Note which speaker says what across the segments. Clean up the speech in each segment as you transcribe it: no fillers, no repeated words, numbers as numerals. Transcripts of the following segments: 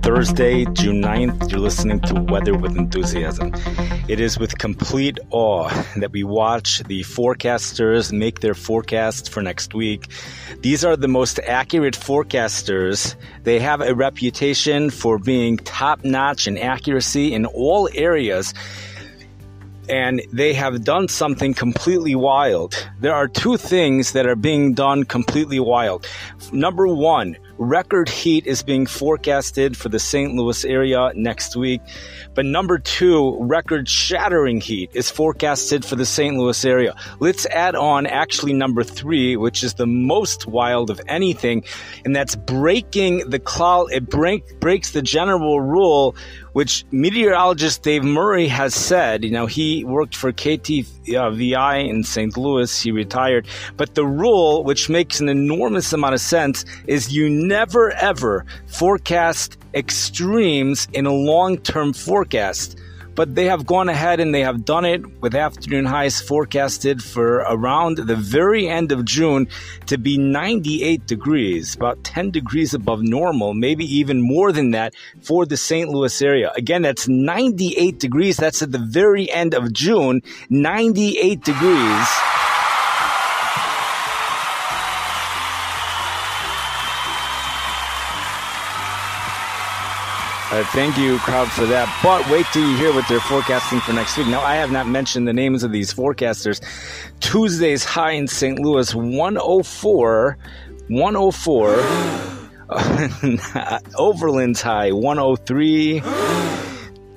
Speaker 1: Thursday, June 9th. You're listening to Weather with Enthusiasm. It is with complete awe that we watch the forecasters make their forecasts for next week. These are the most accurate forecasters. They have a reputation for being top-notch in accuracy in all areas. And they have done something completely wild. There are two things that are being done completely wild. Number one, record heat is being forecasted for the St. Louis area next week. But number two, record-shattering heat is forecasted for the St. Louis area. Let's add on actually number three, which is the most wild of anything, and that's breaking the cloud. It breaks the general rule, which meteorologist Dave Murray has said. You know, he worked for KTVI in St. Louis. He retired. But the rule, which makes an enormous amount of sense, is you never, ever forecast extremes in a long-term forecast. But they have gone ahead and they have done it with afternoon highs forecasted for around the very end of June to be 98 degrees, about 10 degrees above normal, maybe even more than that for the St. Louis area. Again, that's 98 degrees. That's at the very end of June, 98 degrees. Thank you, crowd, for that. But wait till you hear what they're forecasting for next week. Now, I have not mentioned the names of these forecasters. Tuesday's high in St. Louis, 104. Overland's high, 103.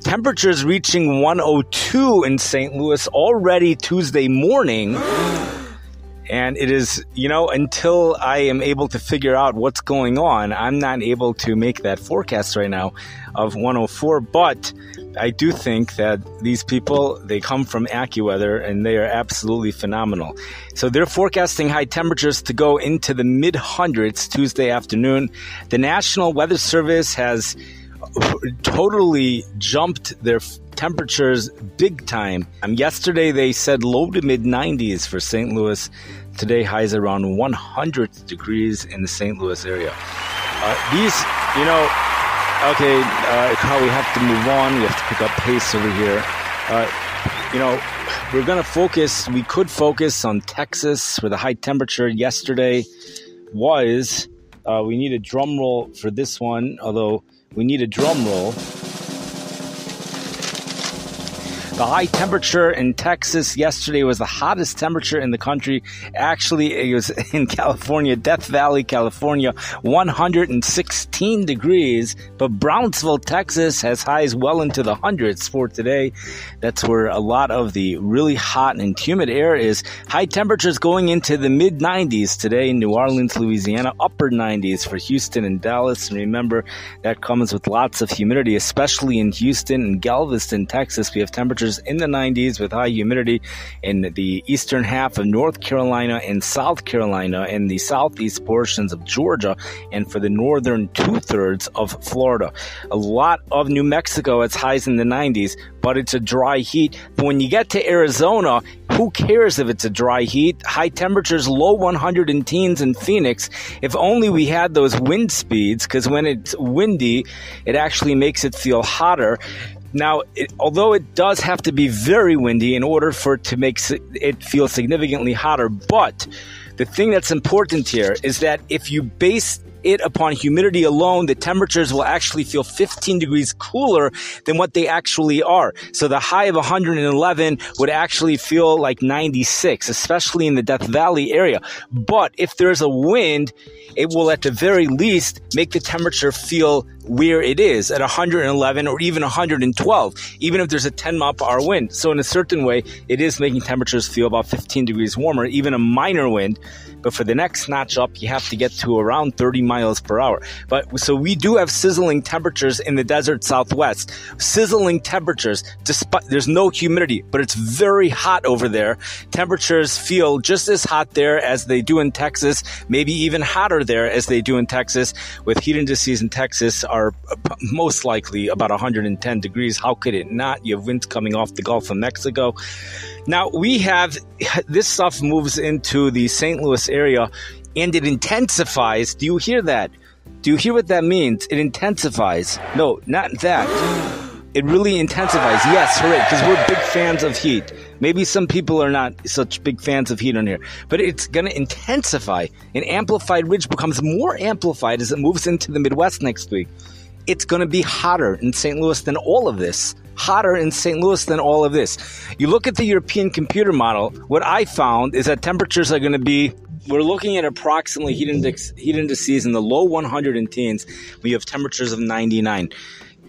Speaker 1: Temperatures reaching 102 in St. Louis already Tuesday morning. And it is, until I am able to figure out what's going on, I'm not able to make that forecast right now of 104. But I do think that these people, they come from AccuWeather, and they are absolutely phenomenal. So they're forecasting high temperatures to go into the mid-hundreds Tuesday afternoon. The National Weather Service has totally jumped their temperatures big time. Yesterday they said low to mid 90s for St. Louis. Today highs around 100 degrees in the St. Louis area. We have to move on. We have to pick up pace over here. We're going to focus. We could focus on Texas, where the high temperature yesterday was. We need a drum roll for this one, although we need a drum roll. The high temperature in Texas yesterday was the hottest temperature in the country. Actually, it was in California, Death Valley, California, 116 degrees. But Brownsville, Texas has highs well into the hundreds for today. That's where a lot of the really hot and humid air is. High temperatures going into the mid-90s today in New Orleans, Louisiana, upper 90s for Houston and Dallas. And remember, that comes with lots of humidity, especially in Houston and Galveston, Texas. We have temperatures in the 90s with high humidity in the eastern half of North Carolina and South Carolina and the southeast portions of Georgia, and for the northern two-thirds of Florida. A lot of New Mexico, it's highs in the 90s, but it's a dry heat. But when you get to Arizona, who cares if it's a dry heat? High temperatures, low 100 in teens in Phoenix. If only we had those wind speeds, because when it's windy, it actually makes it feel hotter. Now, although it does have to be very windy in order for it to make it feel significantly hotter, but the thing that's important here is that if you base it upon humidity alone, the temperatures will actually feel 15 degrees cooler than what they actually are. So the high of 111 would actually feel like 96, especially in the Death Valley area. But if there's a wind, it will at the very least make the temperature feel where it is at 111 or even 112, even if there's a 10-mile-per-hour wind. So in a certain way, it is making temperatures feel about 15 degrees warmer, even a minor wind. But for the next notch up, you have to get to around 30 miles per hour. But so we do have sizzling temperatures in the desert Southwest. Sizzling temperatures, despite there's no humidity, but it's very hot over there. Temperatures feel just as hot there as they do in Texas, maybe even hotter there as they do in Texas, with heat indices in Texas are most likely about 110 degrees. How could it not? You have winds coming off the Gulf of Mexico. Now, we have this stuff moves into the St. Louis area and it intensifies. Do you hear that? Do you hear what that means? It intensifies. No, not that. It really intensifies. Yes, hooray, because we're big fans of heat. Maybe some people are not such big fans of heat on here, but it's going to intensify. An amplified ridge becomes more amplified as it moves into the Midwest next week. It's going to be hotter in St. Louis than all of this. Hotter in St. Louis than all of this. You look at the European computer model, what I found is that temperatures are going to be, we're looking at approximately heat indices in the low 100 and teens. We have temperatures of 99.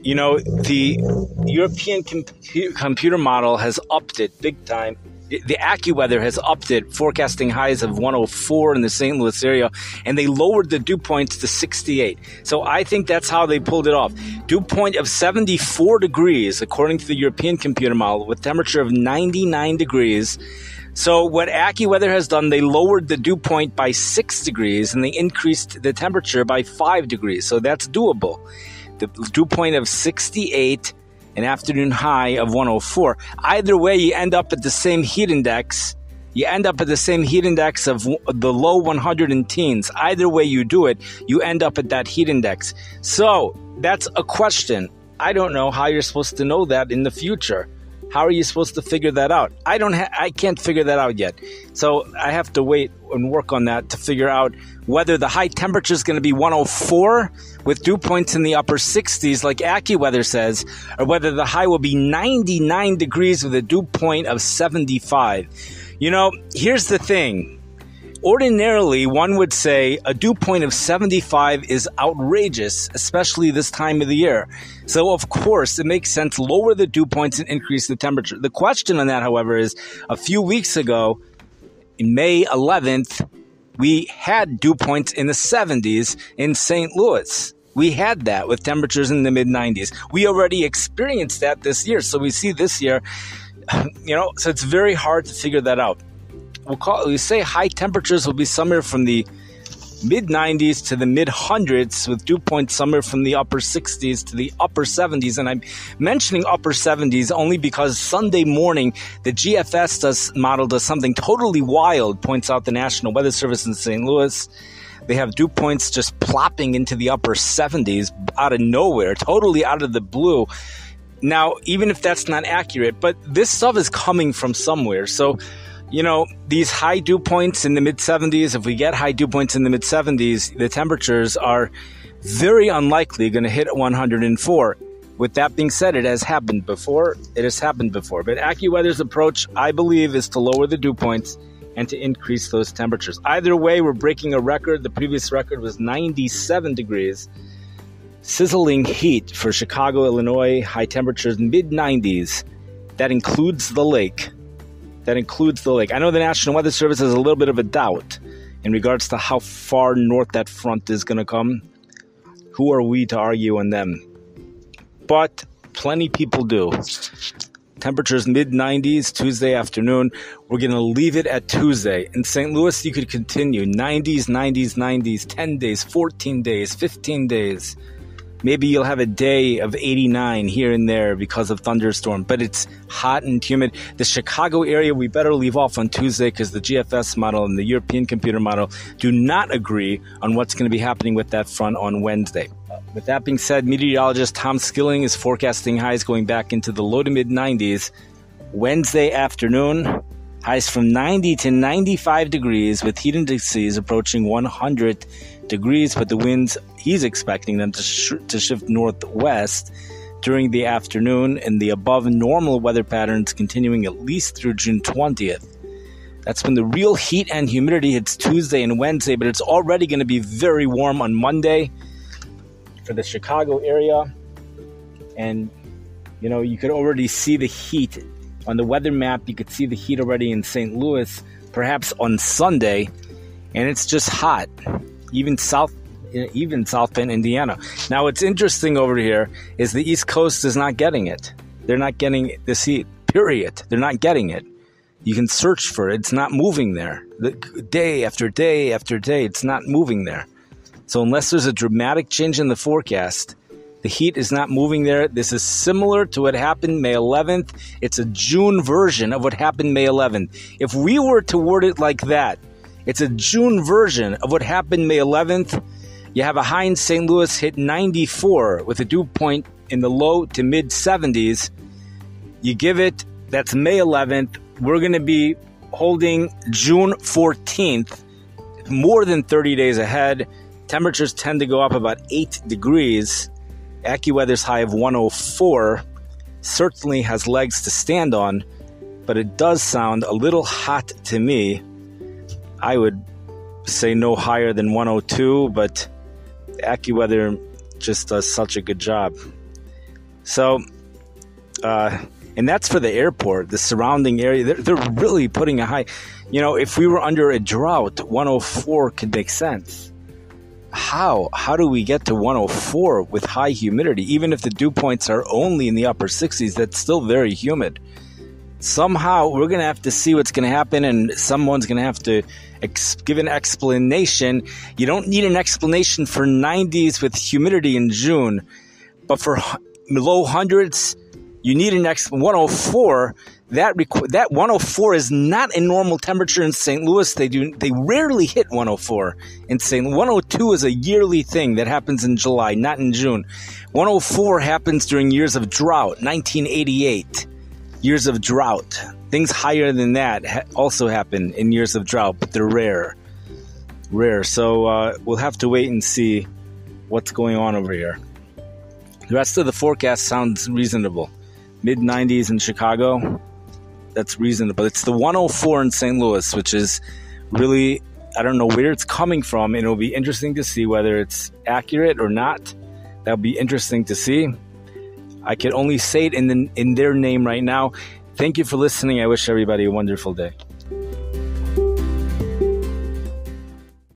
Speaker 1: You know, the European computer model has upped it big time. The AccuWeather has upped it, forecasting highs of 104 in the St. Louis area, and they lowered the dew points to 68. So I think that's how they pulled it off. Dew point of 74 degrees, according to the European computer model, with temperature of 99 degrees. So what AccuWeather has done, they lowered the dew point by 6 degrees, and they increased the temperature by 5 degrees. So that's doable. The dew point of 68, an afternoon high of 104. Either way, you end up at the same heat index. You end up at the same heat index of the low 100 and teens. Either way you do it, you end up at that heat index. So that's a question. I don't know how you're supposed to know that in the future. How are you supposed to figure that out? I can't figure that out yet. So I have to wait and work on that to figure out whether the high temperature is going to be 104 with dew points in the upper 60s like AccuWeather says, or whether the high will be 99 degrees with a dew point of 75. You know, here's the thing. Ordinarily, one would say a dew point of 75 is outrageous, especially this time of the year. So, of course, it makes sense to lower the dew points and increase the temperature. The question on that, however, is a few weeks ago, in May 11th, we had dew points in the 70s in St. Louis. We had that with temperatures in the mid-90s. We already experienced that this year. So we see this year, so it's very hard to figure that out. We say high temperatures will be somewhere from the mid-90s to the mid-hundreds with dew points somewhere from the upper 60s to the upper 70s. And I'm mentioning upper 70s only because Sunday morning, the GFS model does something totally wild, points out the National Weather Service in St. Louis. They have dew points just plopping into the upper 70s out of nowhere, totally out of the blue. Now, even if that's not accurate, but this stuff is coming from somewhere. So, these high dew points in the mid-70s, if we get high dew points in the mid-70s, the temperatures are very unlikely going to hit 104. With that being said, it has happened before. But AccuWeather's approach, I believe, is to lower the dew points and to increase those temperatures. Either way, we're breaking a record. The previous record was 97 degrees. Sizzling heat for Chicago, Illinois, high temperatures mid-90s. That includes the lake. I know the National Weather Service has a little bit of a doubt in regards to how far north that front is going to come. Who are we to argue on them? But plenty people do. Temperatures mid-90s Tuesday afternoon. We're going to leave it at Tuesday. In St. Louis, you could continue 90s, 90s, 90s, 10 days, 14 days, 15 days. Maybe you'll have a day of 89 here and there because of thunderstorm, but it's hot and humid. The Chicago area, we better leave off on Tuesday because the GFS model and the European computer model do not agree on what's going to be happening with that front on Wednesday. With that being said, meteorologist Tom Skilling is forecasting highs going back into the low to mid 90s. Wednesday afternoon, highs from 90 to 95 degrees with heat indices approaching 100 degrees, but the winds, he's expecting them to shift northwest during the afternoon, and the above normal weather patterns continuing at least through June 20th. That's when the real heat and humidity hits Tuesday and Wednesday, but it's already going to be very warm on Monday for the Chicago area. And, you could already see the heat on the weather map. You could see the heat already in St. Louis, perhaps on Sunday, and it's just hot. Even South Bend, Indiana. Now, what's interesting over here is the East Coast is not getting it. They're not getting this heat, period. They're not getting it. You can search for it. It's not moving there. Day after day after day, it's not moving there. So unless there's a dramatic change in the forecast, the heat is not moving there. This is similar to what happened May 11th. It's a June version of what happened May 11th. If we were to word it like that, it's a June version of what happened May 11th. You have a high in St. Louis hit 94 with a dew point in the low to mid 70s. You give it, that's May 11th. We're going to be holding June 14th, more than 30 days ahead. Temperatures tend to go up about 8 degrees. AccuWeather's high of 104 certainly has legs to stand on, but it does sound a little hot to me. I would say no higher than 102, but AccuWeather just does such a good job. So, and that's for the airport, the surrounding area. They're really putting a high. You know, if we were under a drought, 104 could make sense. How do we get to 104 with high humidity? Even if the dew points are only in the upper 60s, that's still very humid. Somehow, we're going to have to see what's going to happen, and someone's going to have to give an explanation. You don't need an explanation for 90s with humidity in June, but for low hundreds, you need an 104. That 104 is not a normal temperature in St. Louis. They rarely hit 104 in St. Louis. 102 is a yearly thing that happens in July, not in June. 104 happens during years of drought, 1988. Years of drought. Things higher than that also happen in years of drought, but they're rare. So we'll have to wait and see what's going on over here. The rest of the forecast sounds reasonable. Mid-90s in Chicago, that's reasonable. It's the 104 in St. Louis, which is really, I don't know where it's coming from, and it'll be interesting to see whether it's accurate or not. That'll be interesting to see. I can only say it in their name right now. Thank you for listening. I wish everybody a wonderful day.